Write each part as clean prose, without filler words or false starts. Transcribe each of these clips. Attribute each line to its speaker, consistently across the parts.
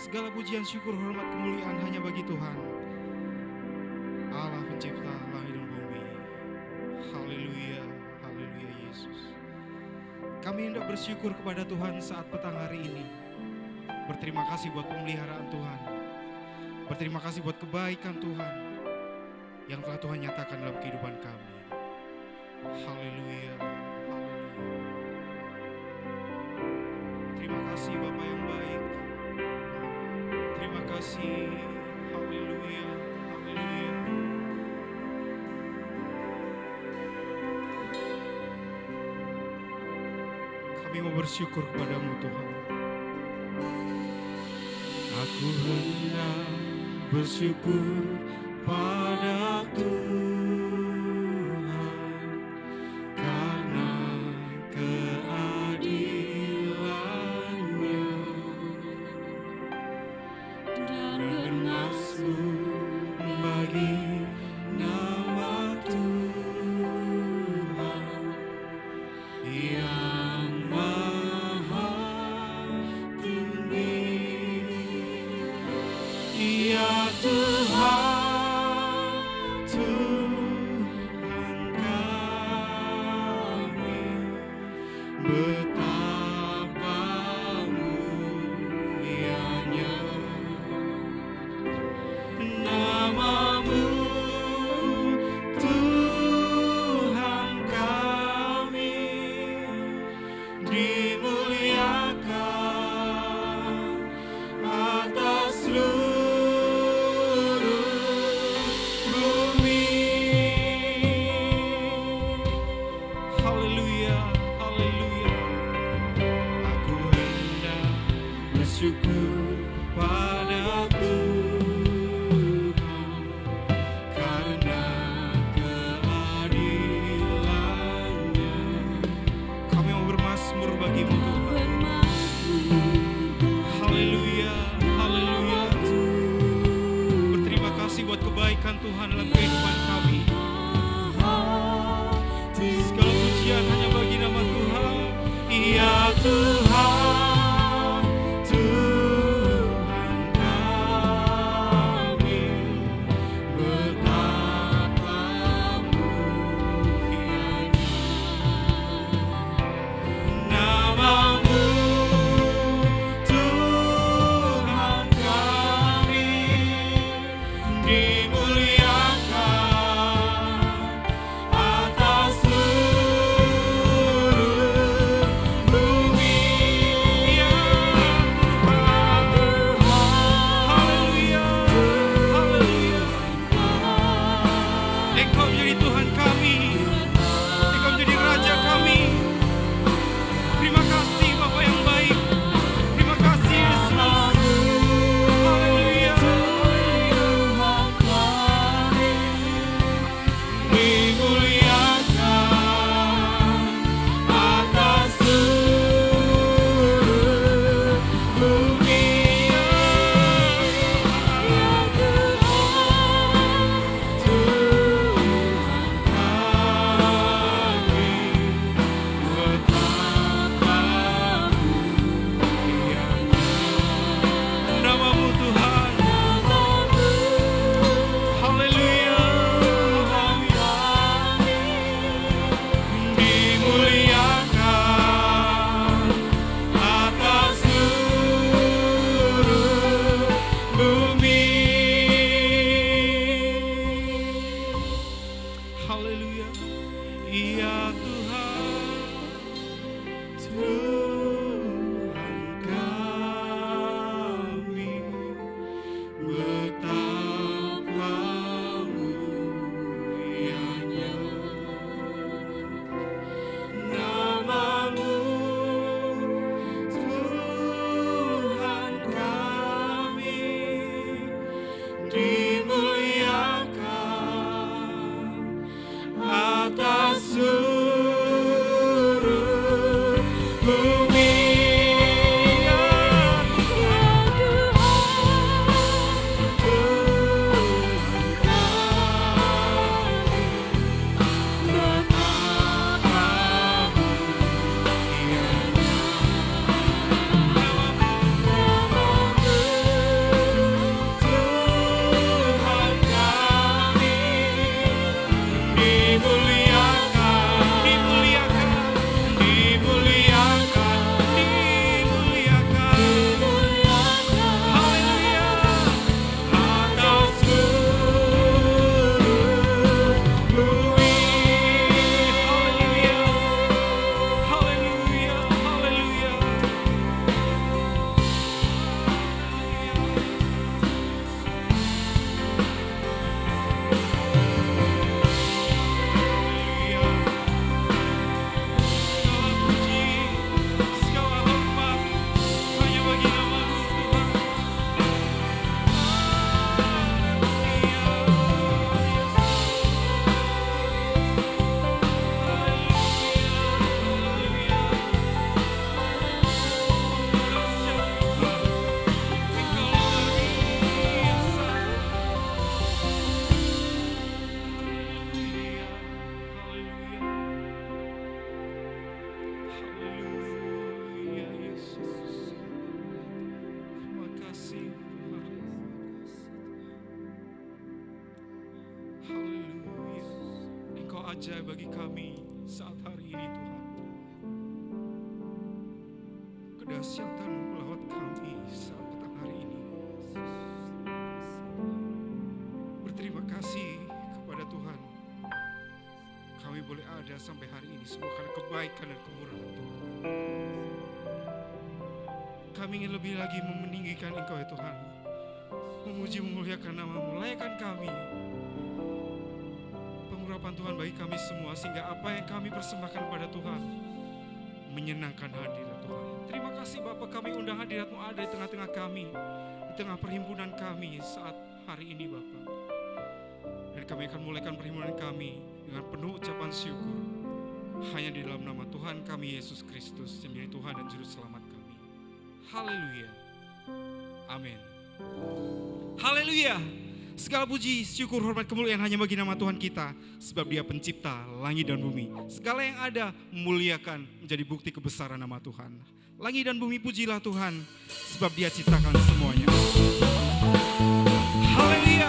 Speaker 1: Segala pujian, syukur, hormat, kemuliaan hanya bagi Tuhan, Allah pencipta langit dan bumi. Haleluya, haleluya Yesus. Kami hendak bersyukur kepada Tuhan saat petang hari ini. Berterima kasih buat pemeliharaan Tuhan. Berterima kasih buat kebaikan Tuhan yang telah Tuhan nyatakan dalam kehidupan kami. Haleluya, haleluya. Terima kasih Bapa yang baik. Terima kasih. Haleluya, haleluya. Kami mau bersyukur kepadamu Tuhan. Aku hendak bersyukur pada Tuhan karena keadilan-Nya dan bermasmur bagi nama Tuhan yang maha tinggi. Ya Tuhan, Tuhan kami, betapa mulianya nama-Mu, Tuhan kami, dimuliakan atas seluruh bumi. Haleluya, haleluya. Aku hendak bersyukur pada Tuhan karena keadilan-Nya. Kami mau bermasmur bagi-Mu Tuhan. Haleluya, haleluya. Berterima kasih buat kebaikan Tuhan dalam kehidupan kami. Segala pujian hanya bagi nama Tuhan. Ya Tuhan, Tuhan kami, betapa mulianya nama-Mu, Tuhan kami, dimuliakan atas seluruh bumi. Ya Tuhan, haleluya, haleluya. Engkau menjadi Tuhan kami, Engkau menjadi Raja kami. Terima kasih Bapa yang baik. Terima kasih Yesus. Haleluya. Dimuliakan atas seluruh bumi. Nama-Mu Tuhan. Haleluya. Dimuliakan atas seluruh bumi. Haleluya. Ya Tuhan, Tuhan kami, betapa mulianya nama-Mu, Tuhan kami, dimuliakan atas seluruh bumi. Betapa mulianya ajaib bagi kami saat hari ini Tuhan. Kedahsyatan-Mu melawat kami saat petang hari ini. Berterima kasih kepada Tuhan. Kami boleh ada sampai hari ini semua karena kebaikan dan kemurahan Tuhan. Kami ingin lebih lagi meninggikan Engkau ya Tuhan. Memuji memuliakan nama-Mu, layakkan kami. Pengurapan Tuhan bagi kami semua sehingga apa yang kami persembahkan kepada Tuhan menyenangkan hadirat Tuhan. Terima kasih Bapa, kami undang hadirat-Mu ada di tengah-tengah kami, di tengah perhimpunan kami saat hari ini Bapa. Dan kami akan mulaikan perhimpunan kami dengan penuh ucapan syukur hanya di dalam nama Tuhan kami Yesus Kristus yang menjadi Tuhan dan Juru Selamat kami. Haleluya. Amin. Haleluya. Segala puji, syukur, hormat, kemuliaan hanya bagi nama Tuhan kita, sebab Dia pencipta langit dan bumi. Segala yang ada memuliakan menjadi bukti kebesaran nama Tuhan. Langit dan bumi pujilah Tuhan, sebab Dia ciptakan semuanya. Haleluya.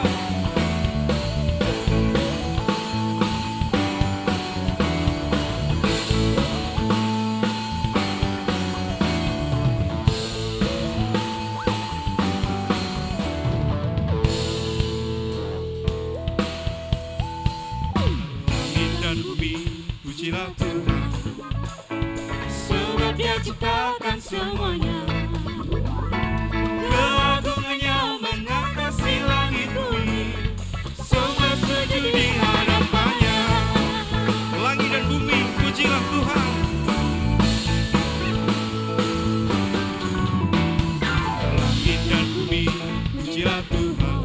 Speaker 1: Pujilah Tuhan, sebab Dia ciptakan semuanya. Keagungannya mengatasi langit bumi, semua sujud di hadapannya. Langit dan bumi, pujilah Tuhan. Langit dan bumi, pujilah Tuhan,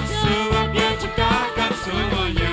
Speaker 1: sebab Dia ciptakan semuanya.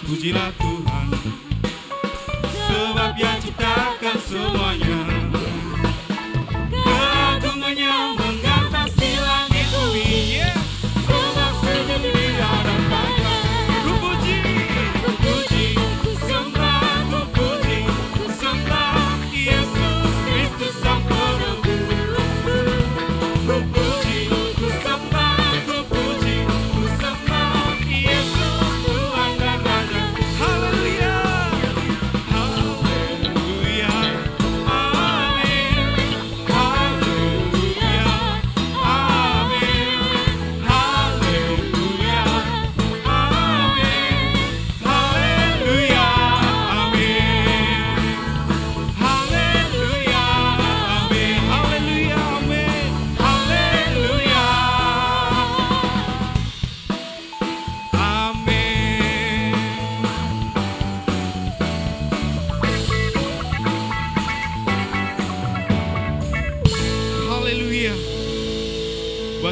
Speaker 1: Pujilah Tuhan, sebab Dia ciptakan semuanya. Keagungannya mengatasi langit bumi, semua sujud di hadapannya. Ku puji, ku sembah, ku puji, ku sembah Yesus Kristus Sang Penebus. Ku puji, ku sembah, ku puji, ku sembah Yesus Tuhan dan Raja. Haleluya.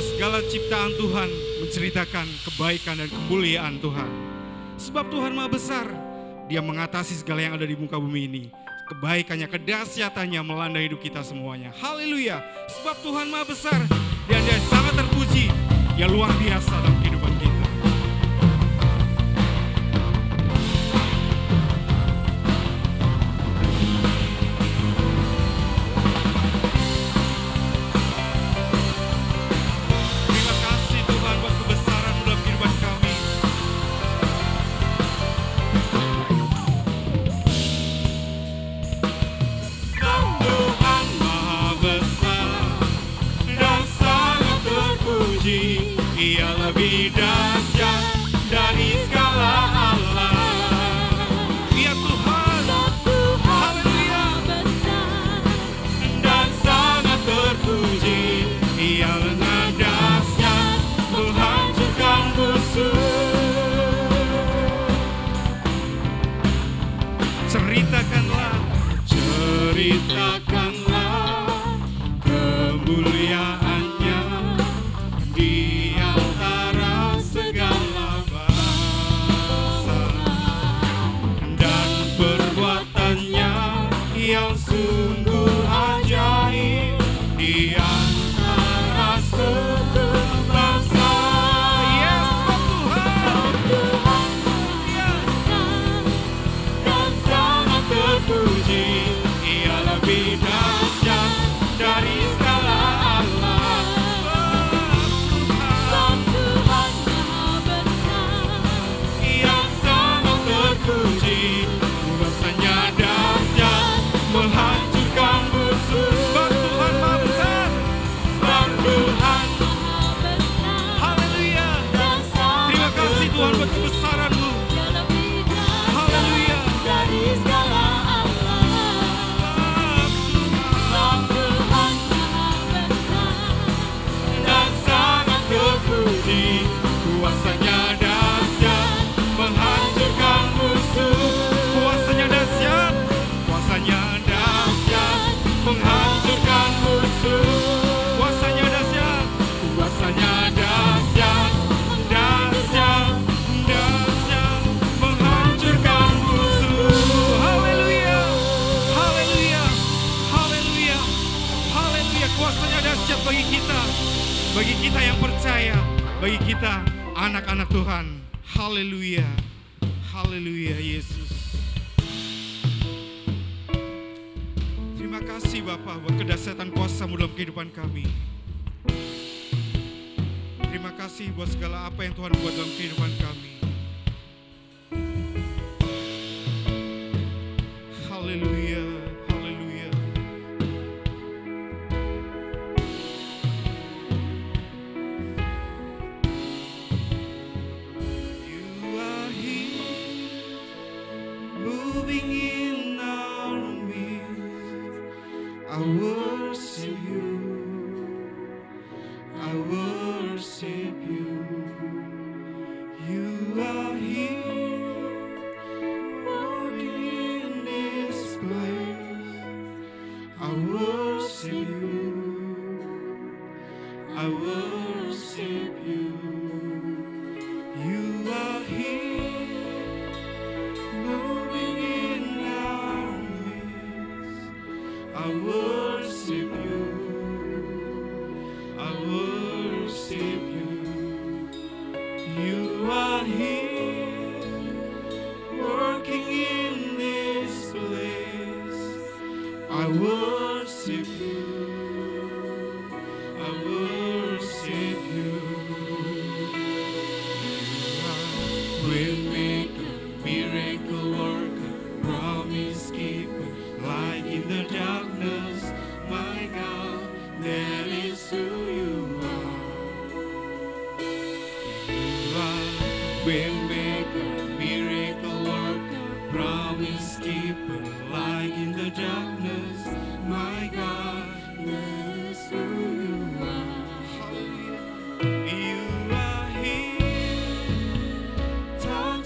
Speaker 1: Segala ciptaan Tuhan menceritakan kebaikan dan kemuliaan Tuhan. Sebab Tuhan Maha Besar, Dia mengatasi segala yang ada di muka bumi ini. Kebaikannya, kedahsyatannya melanda hidup kita semuanya. Haleluya. Sebab Tuhan Maha Besar, Dia sangat terpuji. Dia luar biasa dalam kehidupan kita. Ia lebih bagi kita anak-anak Tuhan. Haleluya. Haleluya Yesus. Terima kasih Bapa buat kedahsyatan kuasa-Mu dalam kehidupan kami. Terima kasih buat segala apa yang Tuhan buat dalam kehidupan kami. Haleluya, haleluya. You are here, moving in our midst. I worship you. I worship you. You are here, walking in this place. I worship you. I worship you. You are here, moving in our midst. I worship you. I worship you. You are here, working in this place. I worship you. I worship you. You are waymaker, miracle worker, promise keeper, light in the darkness. My God, that is who you are. You are waymaker, miracle worker, promise keeper, light in the darkness. My God, that is who you are. Hallelujah. You are here, touching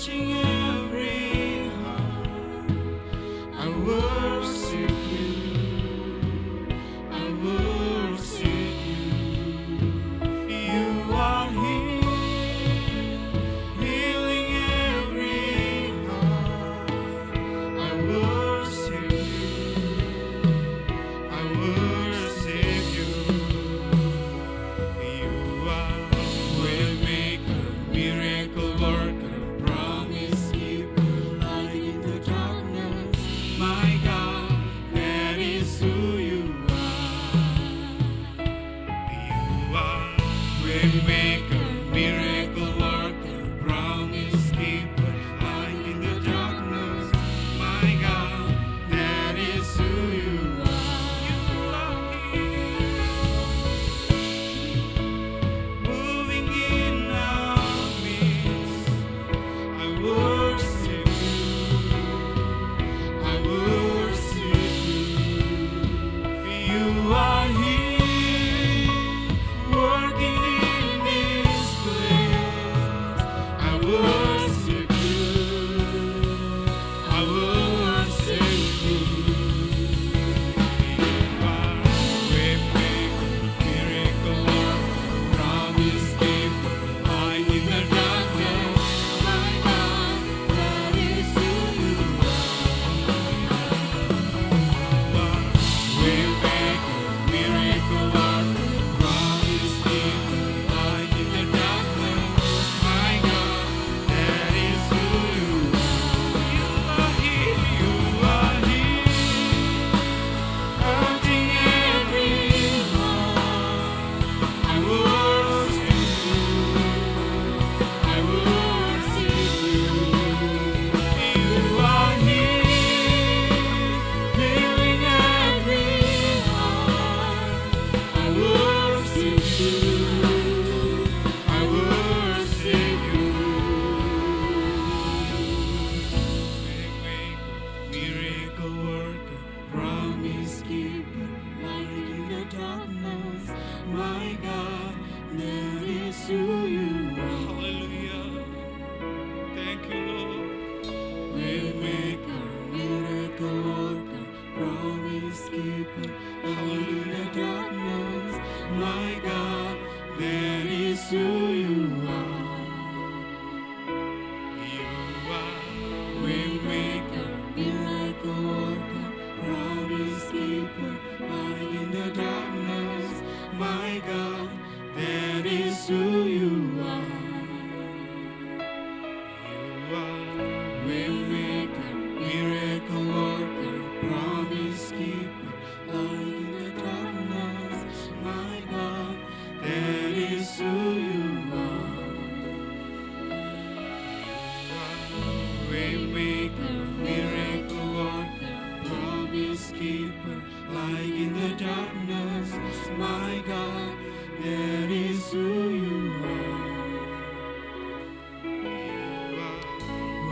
Speaker 2: keeper, light in the darkness, my God, that is who you are.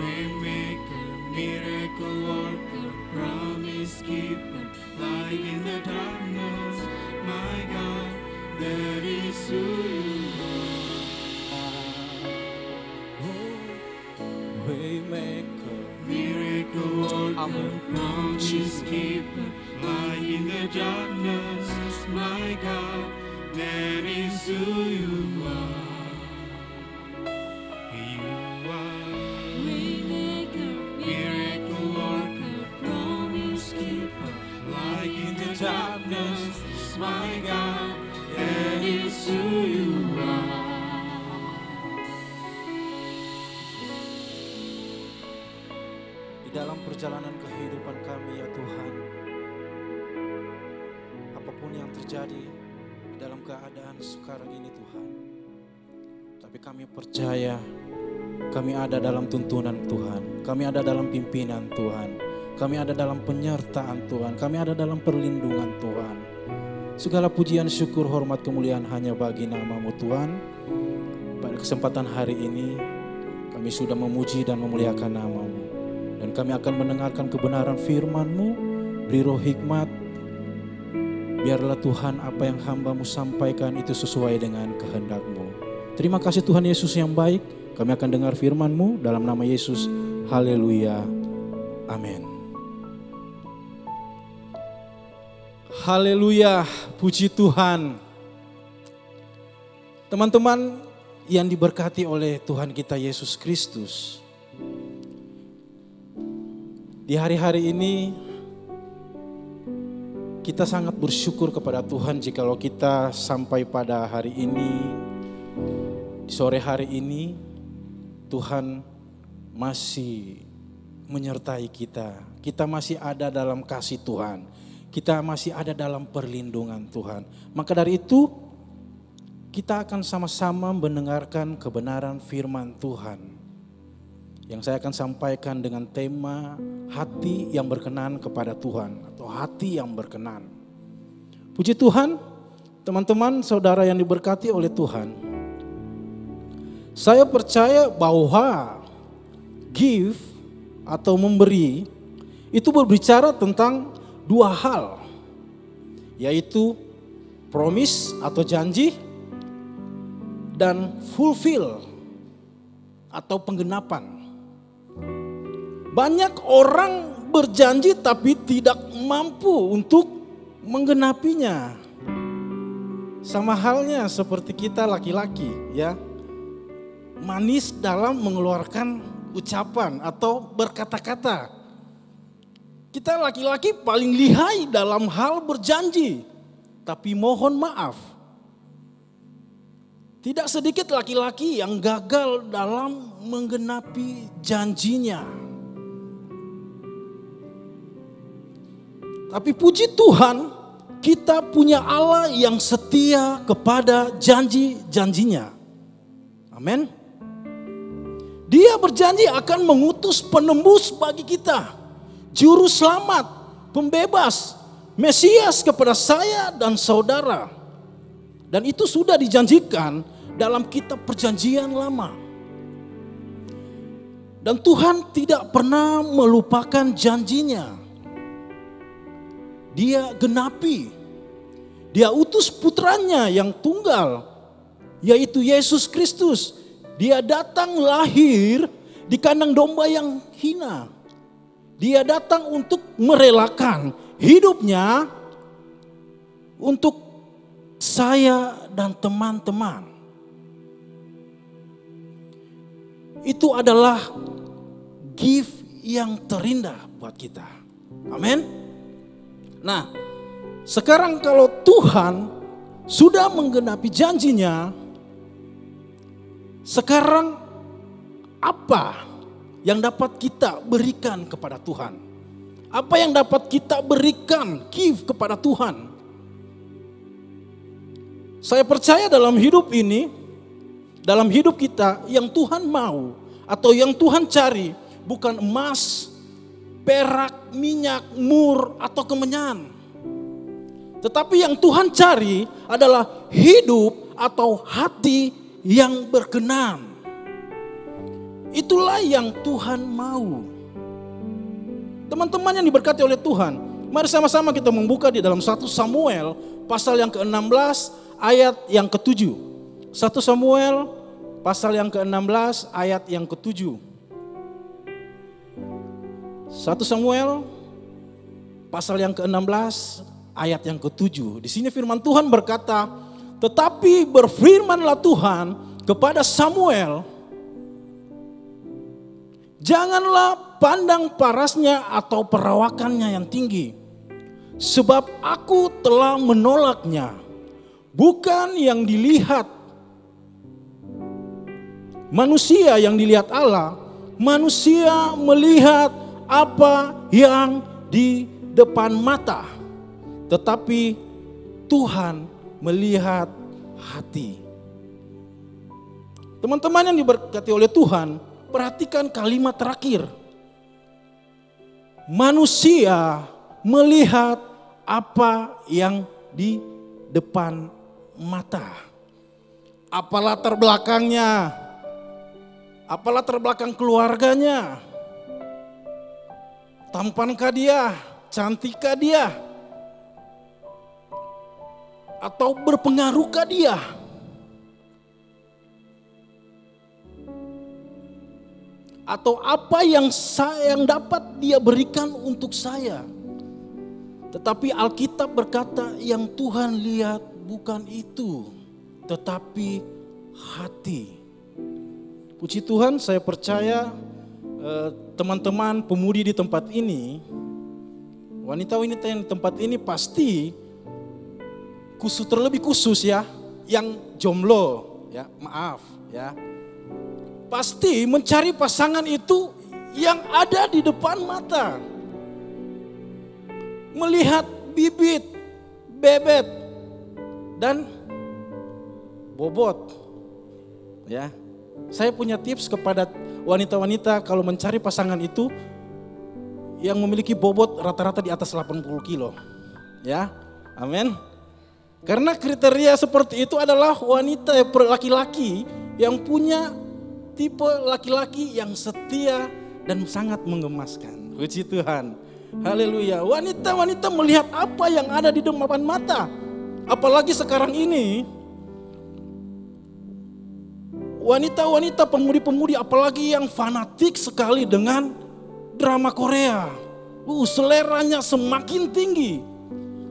Speaker 2: Waymaker, miracle worker, promise keeper, light in the darkness, my God, that is who you are. Waymaker, miracle worker, promise keeper, light in the darkness, my God, that is who you are. You are Waymaker, miracle worker, promise keeper, light in the darkness, my God, that is who you are.
Speaker 3: Dalam perjalanan kehidupan kami ya Tuhan, apapun yang terjadi dalam keadaan sekarang ini Tuhan, tapi kami percaya kami ada dalam tuntunan Tuhan, kami ada dalam pimpinan Tuhan, kami ada dalam penyertaan Tuhan, kami ada dalam perlindungan Tuhan. Segala pujian, syukur, hormat, kemuliaan hanya bagi nama-Mu Tuhan. Pada kesempatan hari ini kami sudah memuji dan memuliakan nama-Mu. Dan kami akan mendengarkan kebenaran firman-Mu, beri roh hikmat. Biarlah Tuhan apa yang hamba-Mu sampaikan itu sesuai dengan kehendak-Mu. Terima kasih Tuhan Yesus yang baik. Kami akan dengar firman-Mu dalam nama Yesus. Haleluya. Amin. Haleluya. Puji Tuhan. Teman-teman yang diberkati oleh Tuhan kita Yesus Kristus. Di hari-hari ini kita sangat bersyukur kepada Tuhan jikalau kita sampai pada hari ini, di sore hari ini Tuhan masih menyertai kita. Kita masih ada dalam kasih Tuhan. Kita masih ada dalam perlindungan Tuhan. Maka dari itu kita akan sama-sama mendengarkan kebenaran firman Tuhan. Yang saya akan sampaikan dengan tema hati yang berkenan kepada Tuhan atau hati yang berkenan. Puji Tuhan, teman-teman, saudara yang diberkati oleh Tuhan. Saya percaya bahwa give atau memberi itu berbicara tentang dua hal, yaitu promise atau janji dan fulfill atau penggenapan. Banyak orang berjanji tapi tidak mampu untuk menggenapinya. Sama halnya seperti kita laki-laki ya. Manis dalam mengeluarkan ucapan atau berkata-kata. Kita laki-laki paling lihai dalam hal berjanji. Tapi mohon maaf. Tidak sedikit laki-laki yang gagal dalam menggenapi janjinya. Tapi puji Tuhan, kita punya Allah yang setia kepada janji-janjinya. Amin. Dia berjanji akan mengutus penembus bagi kita. Juru selamat, pembebas, Mesias kepada saya dan saudara. Dan itu sudah dijanjikan dalam kitab perjanjian lama. Dan Tuhan tidak pernah melupakan janjinya. Dia genapi. Dia utus putranya yang tunggal, yaitu Yesus Kristus. Dia datang lahir di kandang domba yang hina. Dia datang untuk merelakan hidupnya untuk saya dan teman-teman. Itu adalah gift yang terindah buat kita. Amin. Nah, sekarang kalau Tuhan sudah menggenapi janjinya, sekarang apa yang dapat kita berikan kepada Tuhan? Apa yang dapat kita berikan, give kepada Tuhan? Saya percaya dalam hidup ini, dalam hidup kita yang Tuhan mau atau yang Tuhan cari bukan emas, perak, minyak, mur, atau kemenyan. Tetapi yang Tuhan cari adalah hidup atau hati yang berkenan. Itulah yang Tuhan mau. Teman-teman yang diberkati oleh Tuhan, mari sama-sama kita membuka di dalam 1 Samuel pasal yang ke-16 ayat yang ke-7. 1 Samuel pasal yang ke-16 ayat yang ke-7. 1 Samuel pasal yang ke-16 ayat yang ke-7. Di sini firman Tuhan berkata, tetapi berfirmanlah Tuhan kepada Samuel, janganlah pandang parasnya atau perawakannya yang tinggi, sebab aku telah menolaknya. Bukan yang dilihat manusia yang dilihat Allah, manusia melihat apa yang di depan mata, tetapi Tuhan melihat hati. Teman-teman yang diberkati oleh Tuhan, perhatikan kalimat terakhir. Manusia melihat apa yang di depan mata. Apa latar belakangnya? Apa latar belakang keluarganya? Tampankah dia? Cantikkah dia? Atau berpengaruhkah dia? Atau apa yang dapat dia berikan untuk saya? Tetapi Alkitab berkata yang Tuhan lihat bukan itu, tetapi hati. Puji Tuhan, saya percaya teman-teman pemudi di tempat ini, wanita-wanita yang di tempat ini pasti terlebih khusus ya, yang jomblo ya, maaf ya. Pasti mencari pasangan itu yang ada di depan mata. Melihat bibit, bebet, dan bobot. Ya, saya punya tips kepada wanita-wanita kalau mencari pasangan itu yang memiliki bobot rata-rata di atas 80 kilo. Ya, amin. Karena kriteria seperti itu adalah wanita laki-laki yang punya tipe laki-laki yang setia dan sangat menggemaskan. Puji Tuhan. Haleluya. Wanita-wanita melihat apa yang ada di depan mata. Apalagi sekarang ini wanita-wanita pemudi-pemudi apalagi yang fanatik sekali dengan drama Korea. Seleranya semakin tinggi.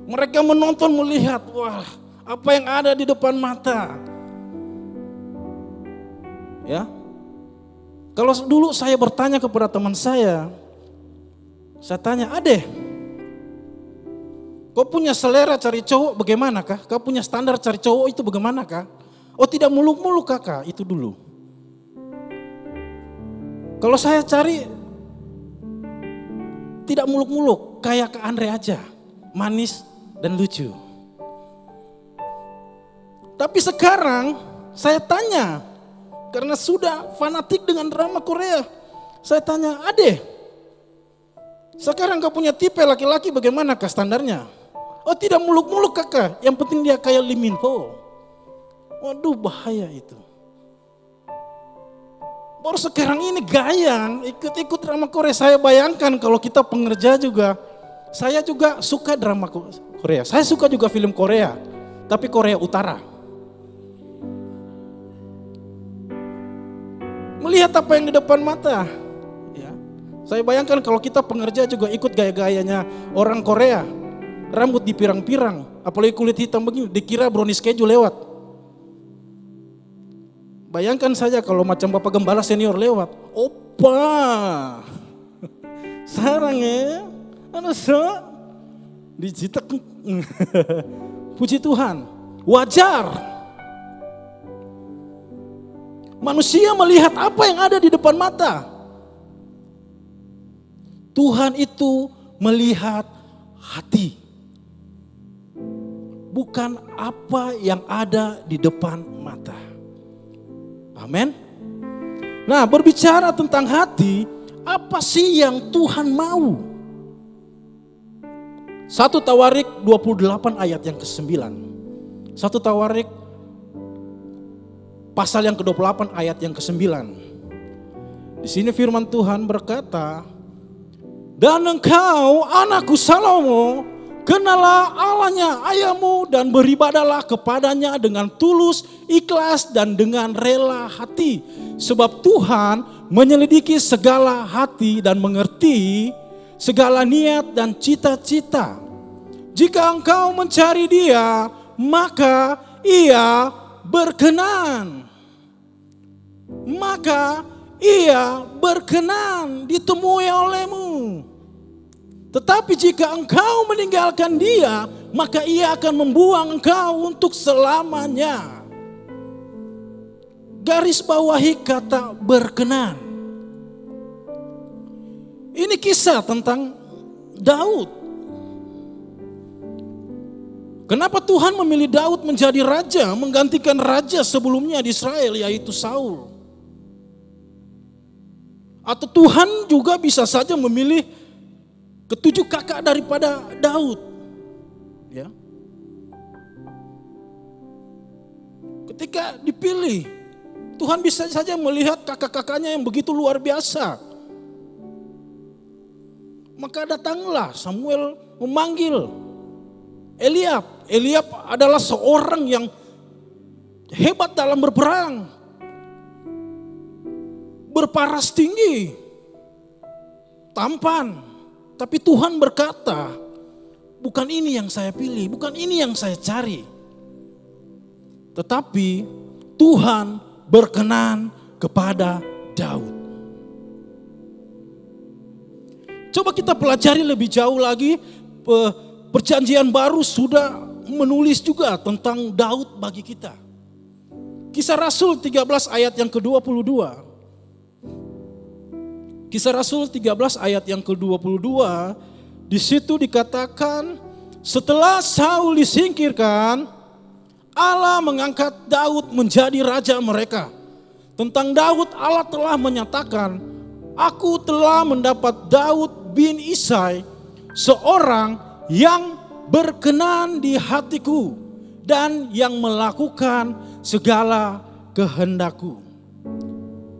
Speaker 3: Mereka menonton melihat, wah, apa yang ada di depan mata. Ya. Kalau dulu saya bertanya kepada teman saya tanya, "Adeh, kau punya selera cari cowok bagaimanakah? Kau punya standar cari cowok itu bagaimanakah?" "Oh, tidak muluk-muluk kakak," itu dulu. Kalau saya cari tidak muluk-muluk, kayak Kak Andre aja, manis dan lucu. Tapi sekarang saya tanya, karena sudah fanatik dengan drama Korea, saya tanya, "Adeh, sekarang kau punya tipe laki-laki bagaimanakah standarnya?" "Oh, tidak muluk-muluk kakak, yang penting dia kayak Lee Min Ho." Waduh, bahaya itu. Baru sekarang ini gayang, ikut-ikut drama Korea. Saya bayangkan kalau kita pengerja juga, saya juga suka drama Korea. Saya suka juga film Korea, tapi Korea Utara. Melihat apa yang di depan mata. Ya. Saya bayangkan kalau kita pengerja juga ikut gaya-gayanya orang Korea. Rambut dipirang-pirang, apalagi kulit hitam begini, dikira brownies keju lewat. Bayangkan saja kalau macam Bapak Gembala senior lewat. Opa, sarang ya, ada dijitak. Puji Tuhan, wajar. Manusia melihat apa yang ada di depan mata. Tuhan itu melihat hati. Bukan apa yang ada di depan mata. Amin. Nah, berbicara tentang hati, Apa sih yang Tuhan mau? 1 Tawarik 28 ayat yang ke-9. 1 Tawarik pasal yang ke-28 ayat yang ke-9. Di sini firman Tuhan berkata, "Dan engkau, anakku Salomo, kenalah Allahnya ayahmu dan beribadahlah kepadanya dengan tulus, ikhlas dan dengan rela hati. Sebab Tuhan menyelidiki segala hati dan mengerti segala niat dan cita-cita. Jika engkau mencari Dia, maka Ia berkenan. Maka Ia berkenan ditemui olehmu. Tetapi jika engkau meninggalkan Dia, maka Ia akan membuang engkau untuk selamanya." Garis bawahi kata berkenan. Ini kisah tentang Daud. Kenapa Tuhan memilih Daud menjadi raja, menggantikan raja sebelumnya di Israel, yaitu Saul? Atau Tuhan juga bisa saja memilih ketujuh kakak daripada Daud. Ya. Ketika dipilih, Tuhan bisa saja melihat kakak-kakaknya yang begitu luar biasa. Maka datanglah Samuel memanggil Eliab. Eliab adalah seorang yang hebat dalam berperang, berparas tinggi, tampan. Tapi Tuhan berkata, bukan ini yang saya pilih, bukan ini yang saya cari. Tetapi Tuhan berkenan kepada Daud. Coba kita pelajari lebih jauh lagi. Perjanjian baru sudah menulis juga tentang Daud bagi kita. Kisah Rasul 13 ayat yang ke-22. Kisah Rasul 13 ayat yang ke-22, di situ dikatakan, setelah Saul disingkirkan, Allah mengangkat Daud menjadi raja mereka. Tentang Daud, Allah telah menyatakan, "Aku telah mendapat Daud bin Isai, seorang yang berkenan di hatiku dan yang melakukan segala kehendakku."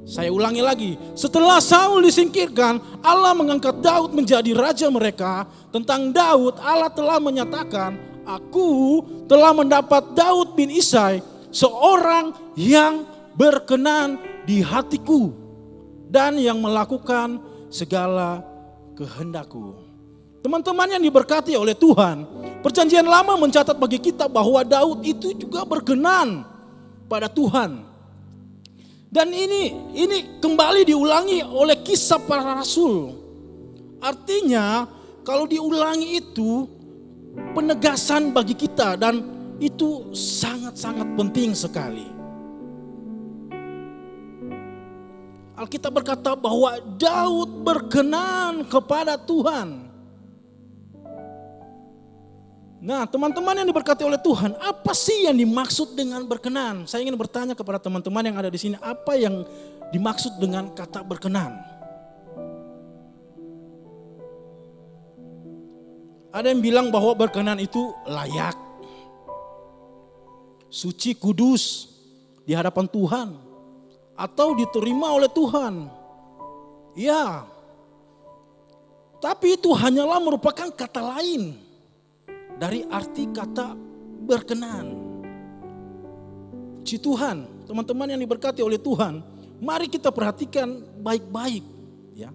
Speaker 3: Saya ulangi lagi, setelah Saul disingkirkan, Allah mengangkat Daud menjadi raja mereka. Tentang Daud, Allah telah menyatakan, "Aku telah mendapat Daud bin Isai, seorang yang berkenan di hatiku dan yang melakukan segala kehendakku." Teman-teman yang diberkati oleh Tuhan, Perjanjian Lama mencatat bagi kita bahwa Daud itu juga berkenan pada Tuhan. Dan ini kembali diulangi oleh kisah para rasul. Artinya kalau diulangi itu penegasan bagi kita dan itu sangat-sangat penting sekali. Alkitab berkata bahwa Daud berkenan kepada Tuhan. Nah, teman-teman yang diberkati oleh Tuhan, apa sih yang dimaksud dengan berkenan? Saya ingin bertanya kepada teman-teman yang ada di sini, apa yang dimaksud dengan kata berkenan? Ada yang bilang bahwa berkenan itu layak, suci, kudus di hadapan Tuhan, atau diterima oleh Tuhan. Ya, tapi itu hanyalah merupakan kata lain dari arti kata berkenan. Puji Tuhan, teman-teman yang diberkati oleh Tuhan, mari kita perhatikan baik-baik. Ya,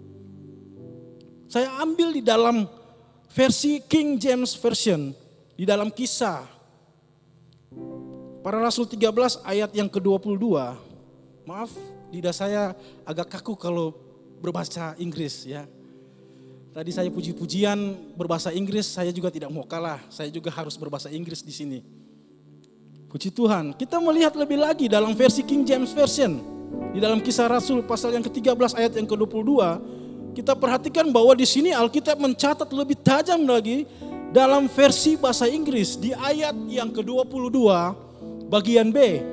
Speaker 3: saya ambil di dalam versi King James Version, di dalam Kisah Para Rasul 13 ayat yang ke-22. Maaf, lidah saya agak kaku kalau berbahasa Inggris ya. Tadi saya puji-pujian berbahasa Inggris, saya juga tidak mau kalah. Saya juga harus berbahasa Inggris di sini. Puji Tuhan. Kita melihat lebih lagi dalam versi King James Version. Di dalam Kisah Rasul pasal yang ke-13 ayat yang ke-22. Kita perhatikan bahwa di sini Alkitab mencatat lebih tajam lagi dalam versi bahasa Inggris. Di ayat yang ke-22 bagian B.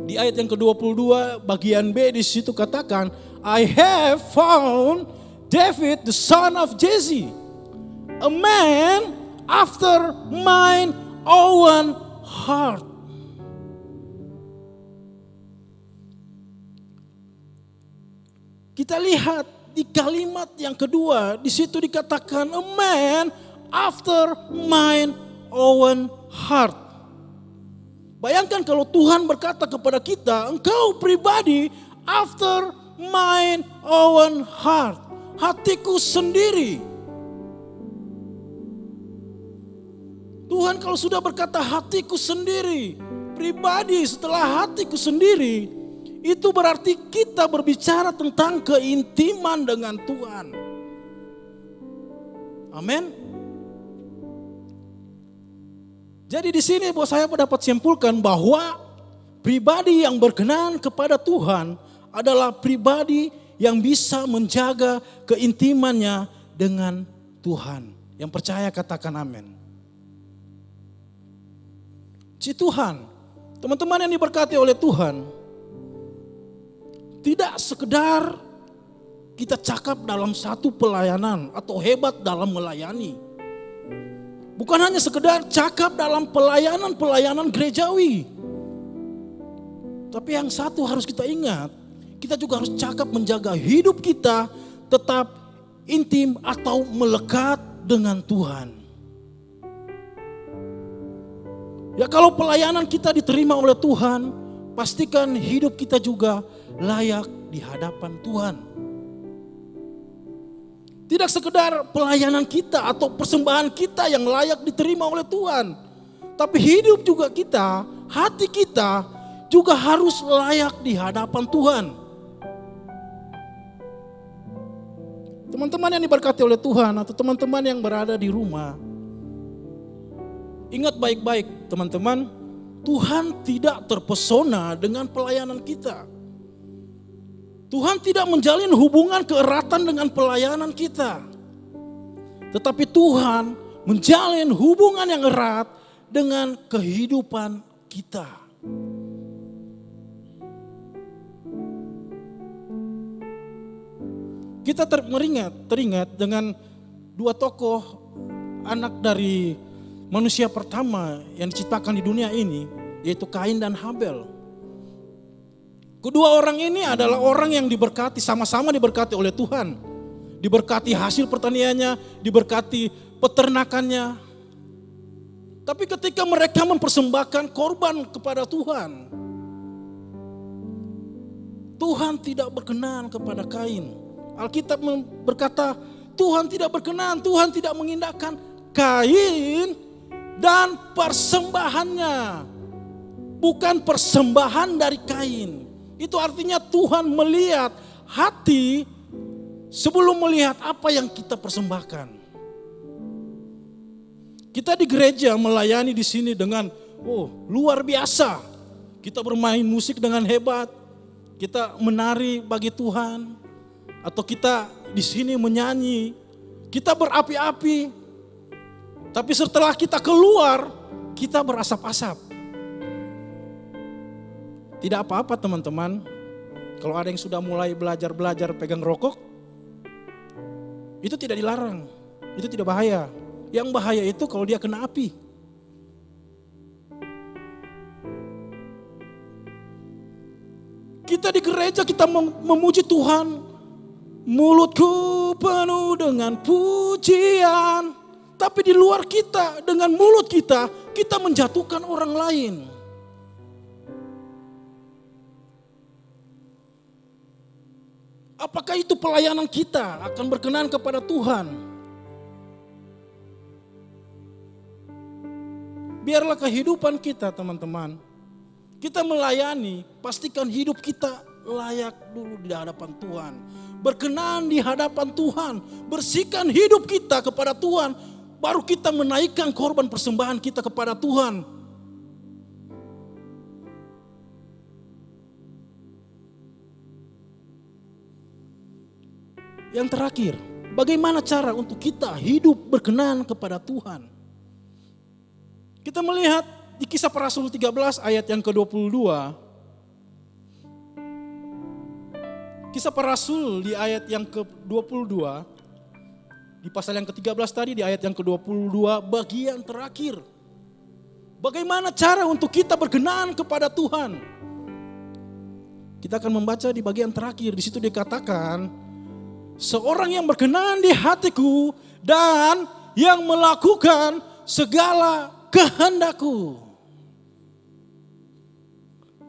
Speaker 3: Di ayat yang ke-22 bagian B di situ katakan, I have found David the son of Jesse, a man after mine own heart. Kita lihat di kalimat yang kedua, di situ dikatakan a man after mine own heart. Bayangkan kalau Tuhan berkata kepada kita, engkau pribadi after mine own heart, hatiku sendiri. Tuhan kalau sudah berkata hatiku sendiri, pribadi setelah hatiku sendiri, itu berarti kita berbicara tentang keintiman dengan Tuhan. Amin. Jadi di sini buat saya dapat simpulkan bahwa pribadi yang berkenan kepada Tuhan adalah pribadi yang bisa menjaga keintimannya dengan Tuhan. Yang percaya katakan amin. Si Tuhan, teman-teman yang diberkati oleh Tuhan, tidak sekedar kita cakap dalam satu pelayanan atau hebat dalam melayani. Bukan hanya sekedar cakap dalam pelayanan gerejawi. Tapi yang satu harus kita ingat, kita juga harus cakap menjaga hidup kita tetap intim atau melekat dengan Tuhan. Ya kalau pelayanan kita diterima oleh Tuhan, pastikan hidup kita juga layak di hadapan Tuhan. Tidak sekedar pelayanan kita atau persembahan kita yang layak diterima oleh Tuhan. Tapi hidup juga kita, hati kita juga harus layak di hadapan Tuhan. Teman-teman yang diberkati oleh Tuhan atau teman-teman yang berada di rumah, ingat baik-baik teman-teman, Tuhan tidak terpesona dengan pelayanan kita. Tuhan tidak menjalin hubungan keeratan dengan pelayanan kita. Tetapi Tuhan menjalin hubungan yang erat dengan kehidupan kita. Kita teringat dengan dua tokoh anak dari manusia pertama yang diciptakan di dunia ini, yaitu Kain dan Habel. Kedua orang ini adalah orang yang diberkati, sama-sama diberkati oleh Tuhan. Diberkati hasil pertaniannya, diberkati peternakannya. Tapi ketika mereka mempersembahkan korban kepada Tuhan, Tuhan tidak berkenan kepada Kain. Alkitab berkata, Tuhan tidak berkenan, Tuhan tidak mengindahkan Kain dan persembahannya. Bukan persembahan dari Kain. Itu artinya Tuhan melihat hati sebelum melihat apa yang kita persembahkan. Kita di gereja melayani di sini dengan luar biasa. Kita bermain musik dengan hebat. Kita menari bagi Tuhan. Atau kita di sini menyanyi. Kita berapi-api. Tapi setelah kita keluar, kita berasap-asap. Tidak apa-apa teman-teman, kalau ada yang sudah mulai belajar pegang rokok, itu tidak dilarang, itu tidak bahaya. Yang bahaya itu kalau dia kena api. Kita di gereja kita memuji Tuhan, mulutku penuh dengan pujian, tapi di luar kita dengan mulut kita menjatuhkan orang lain. Apakah itu pelayanan kita akan berkenan kepada Tuhan? Biarlah kehidupan kita teman-teman. Kita melayani, pastikan hidup kita layak dulu di hadapan Tuhan. Berkenan di hadapan Tuhan. Bersihkan hidup kita kepada Tuhan. Baru kita menaikkan korban persembahan kita kepada Tuhan. Yang terakhir, bagaimana cara untuk kita hidup berkenan kepada Tuhan? Kita melihat di Kisah Para Rasul 13 ayat yang ke-22. Kisah Para Rasul di ayat yang ke-22, di pasal yang ke-13 tadi, di ayat yang ke-22, bagian terakhir. Bagaimana cara untuk kita berkenan kepada Tuhan? Kita akan membaca di bagian terakhir. Di situ dikatakan, seorang yang berkenan di hatiku dan yang melakukan segala kehendakku.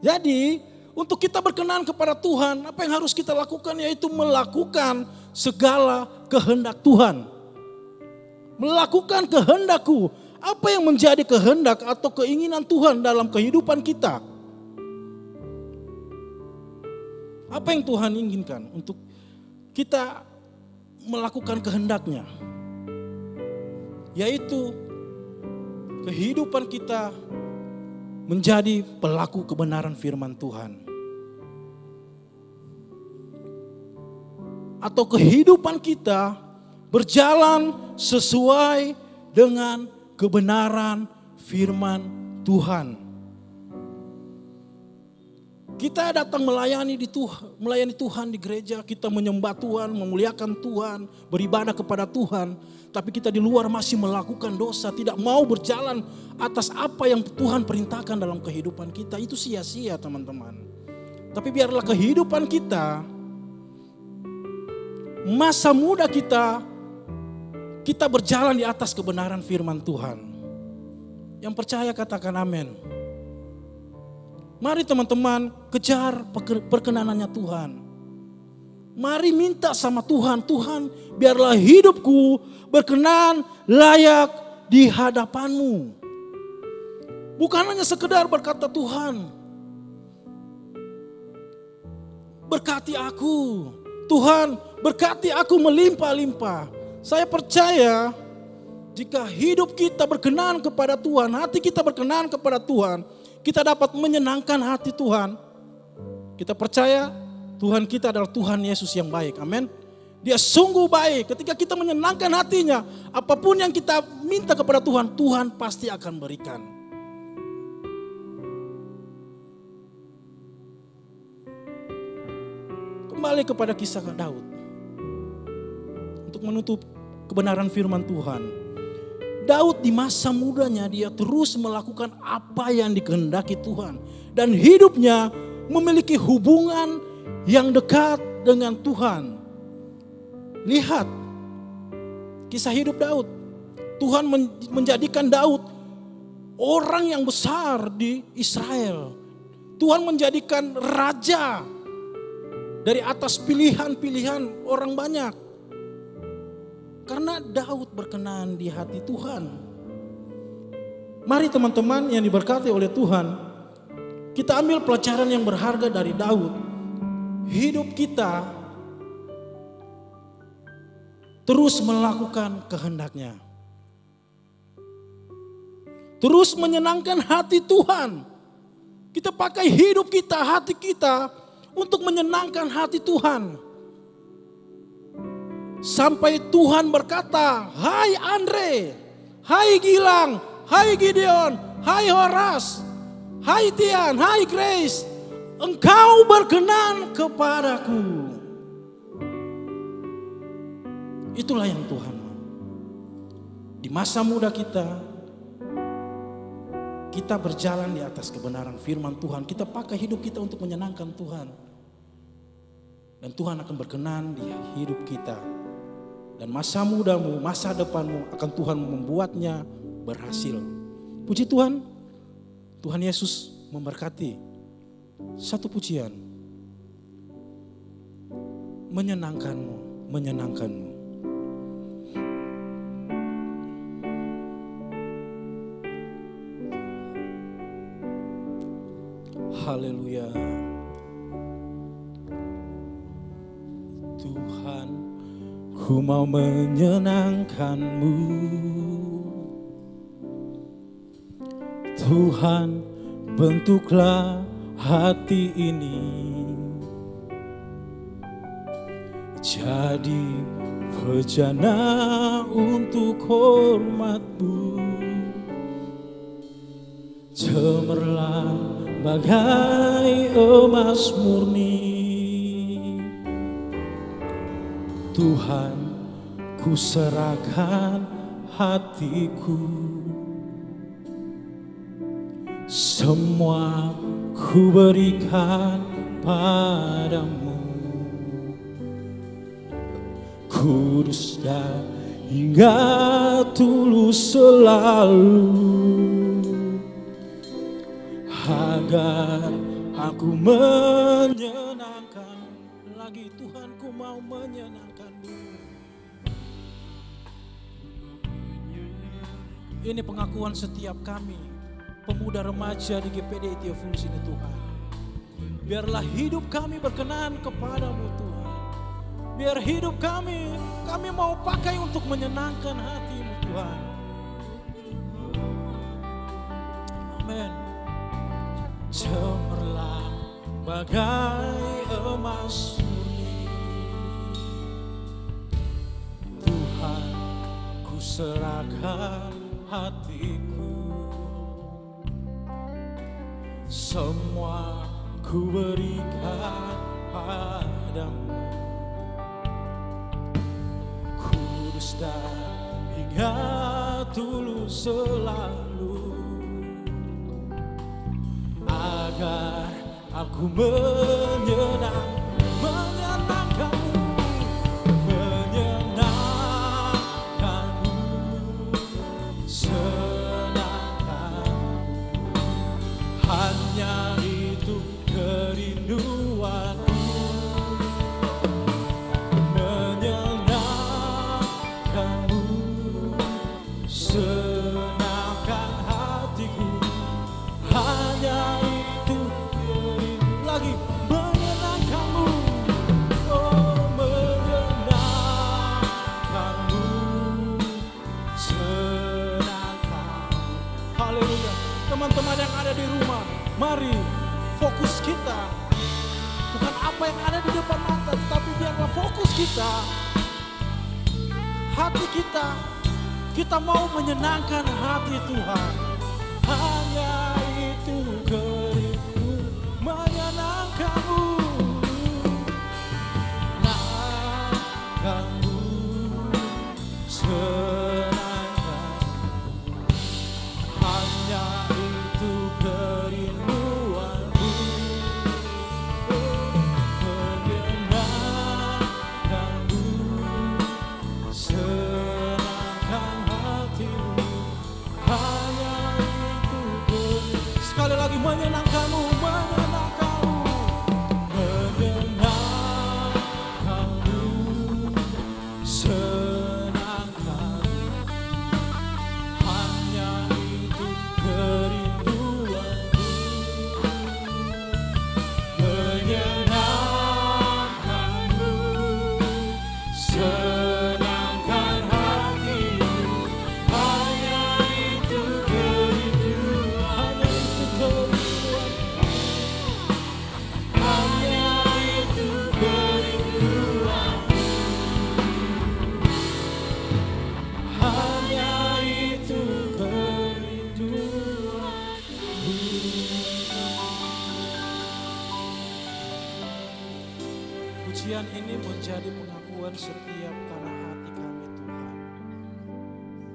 Speaker 3: Jadi, untuk kita berkenan kepada Tuhan, apa yang harus kita lakukan? Yaitu melakukan segala kehendak Tuhan. Melakukan kehendakku. Apa yang menjadi kehendak atau keinginan Tuhan dalam kehidupan kita? Apa yang Tuhan inginkan untuk kita melakukan kehendaknya? Yaitu kehidupan kita menjadi pelaku kebenaran firman Tuhan. Atau kehidupan kita berjalan sesuai dengan kebenaran firman Tuhan. Kita datang melayani Tuhan di gereja, kita menyembah Tuhan, memuliakan Tuhan, beribadah kepada Tuhan. Tapi kita di luar masih melakukan dosa, tidak mau berjalan atas apa yang Tuhan perintahkan dalam kehidupan kita. Itu sia-sia, teman-teman. Tapi biarlah kehidupan kita, masa muda kita berjalan di atas kebenaran firman Tuhan. Yang percaya katakan amin. Mari teman-teman kejar perkenanannya Tuhan. Mari minta sama Tuhan, Tuhan biarlah hidupku berkenan layak di hadapanmu. Bukan hanya sekedar berkata Tuhan, berkati aku. Tuhan berkati aku melimpah-limpah. Saya percaya jika hidup kita berkenan kepada Tuhan, hati kita berkenan kepada Tuhan, kita dapat menyenangkan hati Tuhan. Kita percaya Tuhan kita adalah Tuhan Yesus yang baik. Amin. Dia sungguh baik. Ketika kita menyenangkan hatinya, apapun yang kita minta kepada Tuhan, Tuhan pasti akan berikan. Kembali kepada kisah Daud. Untuk menutup kebenaran firman Tuhan. Daud di masa mudanya dia terus melakukan apa yang dikehendaki Tuhan. Dan hidupnya memiliki hubungan yang dekat dengan Tuhan. Lihat kisah hidup Daud. Tuhan menjadikan Daud orang yang besar di Israel. Tuhan menjadikan raja dari atas pilihan-pilihan orang banyak. Karena Daud berkenan di hati Tuhan. Mari teman-teman yang diberkati oleh Tuhan, kita ambil pelajaran yang berharga dari Daud. Hidup kita terus melakukan kehendaknya. Terus menyenangkan hati Tuhan. Kita pakai hidup kita, hati kita untuk menyenangkan hati Tuhan. Sampai Tuhan berkata, hai Andre, hai Gilang, hai Gideon, hai Horas, hai Tian, hai Grace, engkau berkenan kepadaku. Itulah yang Tuhan mau. Di masa muda kita berjalan di atas kebenaran firman Tuhan. Kita pakai hidup kita untuk menyenangkan Tuhan. Dan Tuhan akan berkenan di hidup kita. Dan masa mudamu, masa depanmu akan Tuhan membuatnya berhasil. Puji Tuhan, Tuhan Yesus memberkati. Satu pujian, menyenangkanmu, menyenangkanmu. Haleluya. Tuhan, ku mau menyenangkanmu. Tuhan, bentuklah hati ini jadi bejana untuk hormat-Mu. Cemerlang bagai emas murni, Tuhan, ku serahkan hatiku, semua ku berikan padamu. Kudus dan hingga tulus selalu, agar aku menyenangkan lagi. Tuhan, ku mau menyenangkan-Mu. Ini pengakuan setiap kami, pemuda remaja di GPD Etiofulus ini Tuhan. Biarlah hidup kami berkenan kepadamu Tuhan. Biar hidup kami mau pakai untuk menyenangkan hati-Mu Tuhan. Amin. Cemerlang bagai emas murni, Tuhan, ku serahkan hatiku, semua ku berikan padamu. Kudus dan hingga tulus selalu, agar aku menyenangkanmu, senangkan. Hanya itu kerinduanku, menyenangkanmu, senangkan hatiku. Hanya itu lagi menyenangkanmu, oh menyenangkanmu, senangkan. Haleluya. Teman-teman yang ada di rumah, mari fokus kita bukan apa yang ada di depan mata, tapi biarlah fokus kita, hati kita mau menyenangkan hati Tuhan. Hanya itu kerindu menyenangkanmu, menyenangkanmu, senangkan. Hanya itu kerinduanku, menyenangkanmu, senangkan hatimu. Hanya itu sekali lagi menyenangkanmu, menyenangkanmu, menyenangkanmu, senangkan. Hanya itu kerinduanku, menyenangkanmu, senangkan hatimu. Hanya itu kerinduan, hanya itu kerinduan, hanya itu kerinduan, hanya itu kerinduan. Pujian ini menjadi pengakuan setiap tanah hati kami Tuhan,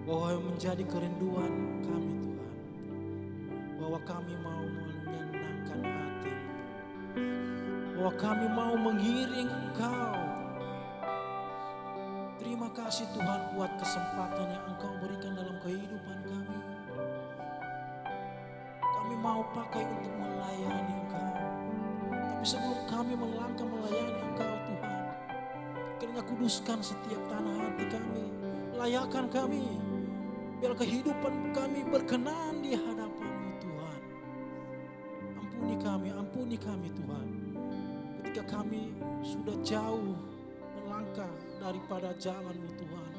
Speaker 3: bahwa menjadi kerinduan kami Tuhan, bahwa kami mau menyenangkan hati-Mu, bahwa kami mau mengiring Engkau. Terima kasih Tuhan buat kesempatan yang Engkau berikan dalam kehidupan kami. Kami mau pakai untuk melayani Engkau. Tapi sebelum kami melangkah melayani Engkau Tuhan, kiranya kuduskan setiap tanah hati kami, layakan kami, biar kehidupan kami berkenan di hadapan-Mu Tuhan. Ampuni kami Tuhan, ketika kami sudah jauh melangkah daripada jalan-Mu Tuhan.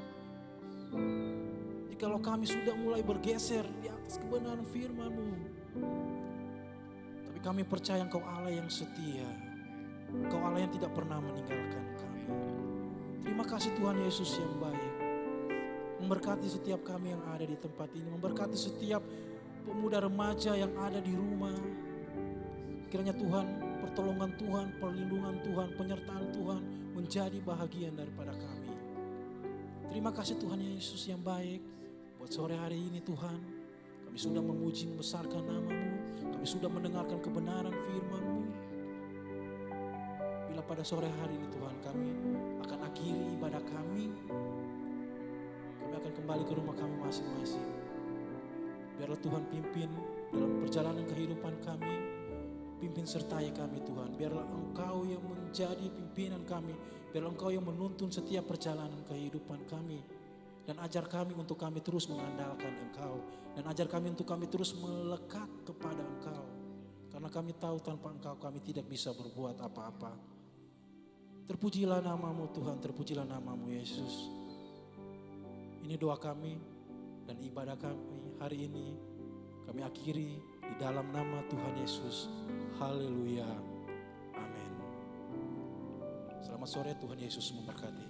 Speaker 3: Jikalau kami sudah mulai bergeser di atas kebenaran firman-Mu, tapi kami percaya Engkau Allah yang setia, Engkau Allah yang tidak pernah meninggalkan kami. Terima kasih Tuhan Yesus yang baik. Memberkati setiap kami yang ada di tempat ini, memberkati setiap pemuda remaja yang ada di rumah. Kiranya Tuhan, pertolongan Tuhan, perlindungan Tuhan, penyertaan Tuhan menjadi bahagian daripada kami. Terima kasih Tuhan Yesus yang baik. Buat sore hari ini Tuhan, kami sudah memuji membesarkan nama-Mu. Kami sudah mendengarkan kebenaran firman-Mu. Bila pada sore hari ini Tuhan, kami akan akhiri ibadah kami. Kami akan kembali ke rumah kami masing-masing. Biarlah Tuhan pimpin dalam perjalanan kehidupan kami. Pimpin sertai kami Tuhan. Biarlah Engkau yang menjadi pimpinan kami. Biarlah Engkau yang menuntun setiap perjalanan kehidupan kami. Dan ajar kami untuk kami terus mengandalkan Engkau. Dan ajar kami untuk kami terus melekat kepada Engkau. Karena kami tahu tanpa Engkau kami tidak bisa berbuat apa-apa. Terpujilah nama-Mu Tuhan, terpujilah nama-Mu Yesus. Ini doa kami dan ibadah kami hari ini. Kami akhiri di dalam nama Tuhan Yesus. Haleluya. Amin. Selamat sore, Tuhan Yesus memberkati.